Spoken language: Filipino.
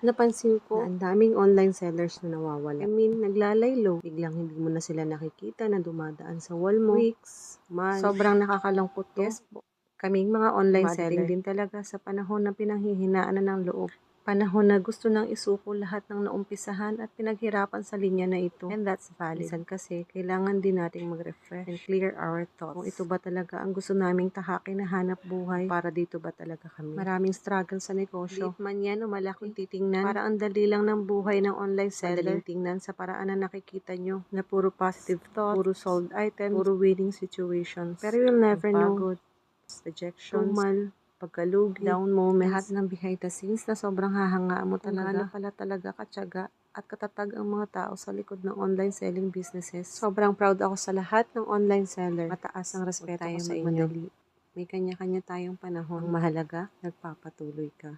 Napansin ko na ang daming online sellers na nawawala. Naglalaylo. Biglang hindi mo na sila nakikita na dumadaan sa wall mo. Weeks, months. Sobrang nakakalungkot to. Yes po. Kaming mga online seller din talaga sa panahon na pinanghihinaan na ng loob. Panahon na gusto nang isuko lahat ng naumpisahan at pinaghirapan sa linya na ito. And that's valid. Minsan kasi, kailangan din nating mag-refresh and clear our thoughts. Kung ito ba talaga ang gusto naming tahakin na hanap buhay, para dito ba talaga kami? Maraming struggle sa negosyo. Liit man yan o malaki, kung titingnan, para ang dali lang ng buhay ng online seller. Madaling tingnan sa paraan na nakikita nyo, na puro positive thoughts, puro sold items, puro winning situations. Pero you'll never know. Rejection, tumal, pagkalugi, down moments, lahat ng behind the scenes na sobrang hahangaan mo talaga. Kung pala talaga katyaga at katatag ang mga tao sa likod ng online selling businesses. Sobrang proud ako sa lahat ng online seller. Mataas ang respeto ko sa inyo. May kanya-kanya tayong panahon. Ang mahalaga, nagpapatuloy ka.